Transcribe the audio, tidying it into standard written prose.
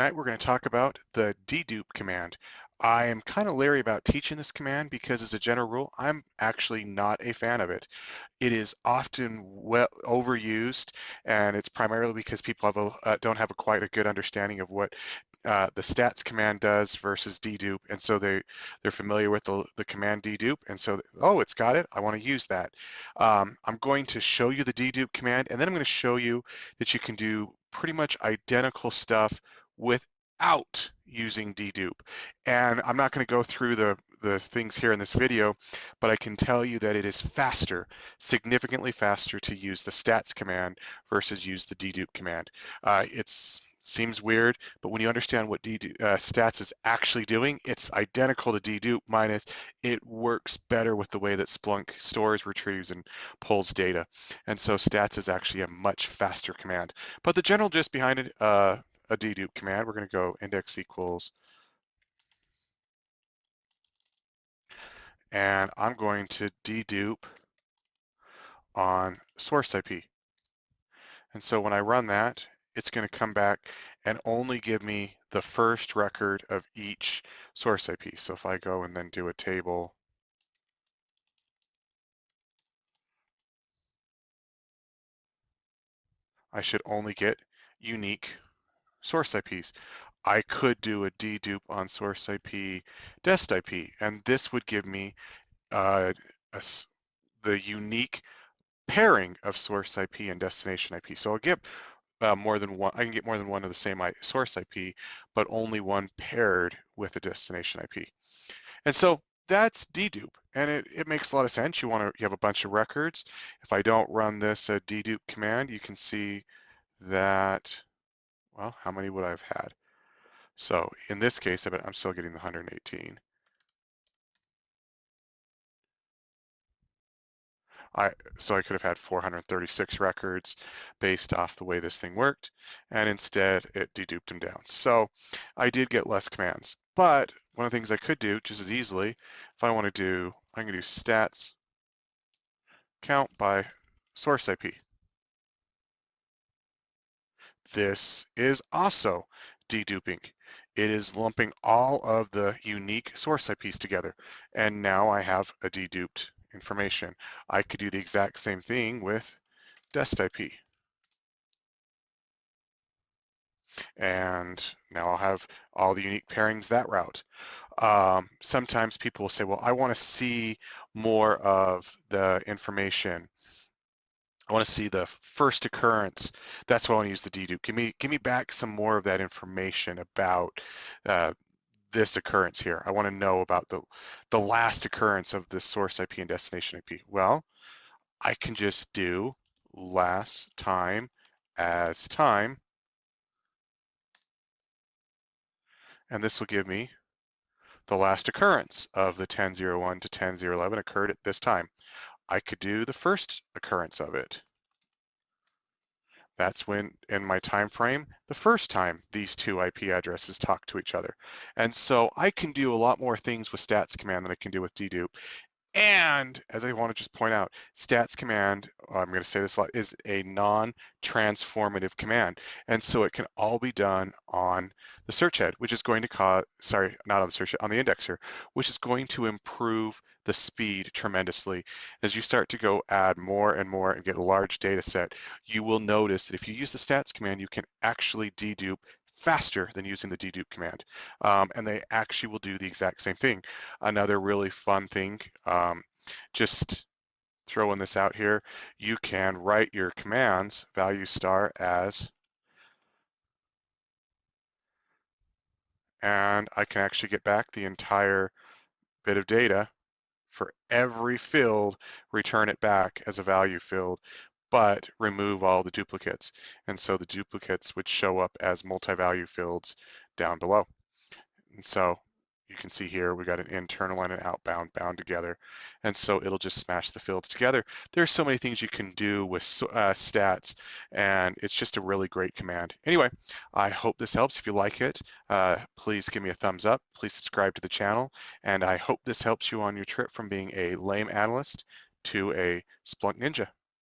Tonight we're going to talk about the dedupe command. I am kind of leery about teaching this command because as a general rule, I'm actually not a fan of it. It is often well overused, and it's primarily because people don't have quite a good understanding of what the stats command does versus dedupe, and so they're familiar with the command dedupe, and so oh, it's got it. I want to use that. I'm going to show you the dedupe command, and then I'm going to show you that you can do pretty much identical stuff without using dedupe. And I'm not going to go through the things here in this video, but I can tell you that it is faster, significantly faster to use the stats command versus use the dedupe command. It seems weird, but when you understand what stats is actually doing, it's identical to dedupe minus it works better with the way that Splunk stores, retrieves, and pulls data. And so stats is actually a much faster command. But the general gist behind it, a dedupe command, we're going to go index equals, and I'm going to dedupe on source IP. And so when I run that, it's going to come back and only give me the first record of each source IP. So if I go and then do a table, I should only get unique source IPs. I could do a dedupe on source IP, dest IP, and this would give me the unique pairing of source IP and destination IP. So I'll get more than one. I can get more than one of the same source IP, but only one paired with a destination IP. And so that's dedupe, and it makes a lot of sense. You have a bunch of records. If I don't run this dedupe command, you can see that, well, how many would I have had? So in this case, I'm still getting the 118. So I could have had 436 records based off the way this thing worked, and instead it deduped them down. So I did get less commands, but one of the things I could do just as easily, if I want to do, I'm going to do stats count by source IP. This is also deduping. It is lumping all of the unique source IPs together, and now I have a deduped information. I could do the exact same thing with dest IP. And now I'll have all the unique pairings that route. Sometimes people will say, well, I want to see more of the information. I want to see the first occurrence. That's why I want to use the dedupe. Give me back some more of that information about this occurrence here. I want to know about the last occurrence of the source IP and destination IP. Well, I can just do last time as time, and this will give me the last occurrence of the 10.01 to 10.011 occurred at this time. I could do the first occurrence of it. That's when, in my time frame, the first time these two IP addresses talk to each other. And so I can do a lot more things with stats command than I can do with dedupe. And as I want to just point out, stats command, I'm going to say this a lot, is a non-transformative command. And so it can all be done on the search head, which is going to cause, sorry, not on the search head, on the indexer, which is going to improve the speed tremendously. As you start to go add more and more and get a large data set, you will notice that if you use the stats command, you can actually dedupe faster than using the dedupe command. And they actually will do the exact same thing. Another really fun thing, just throwing this out here, you can write your commands value star as, and I can actually get back the entire bit of data for every field, return it back as a value field, but remove all the duplicates. And so the duplicates would show up as multi-value fields down below. And so you can see here, we got an internal and an outbound bound together. And so it'll just smash the fields together. There's so many things you can do with stats, and it's just a really great command. Anyway, I hope this helps. If you like it, please give me a thumbs up. Please subscribe to the channel. And I hope this helps you on your trip from being a L.A.M.E analyst to a Splunk Ninja.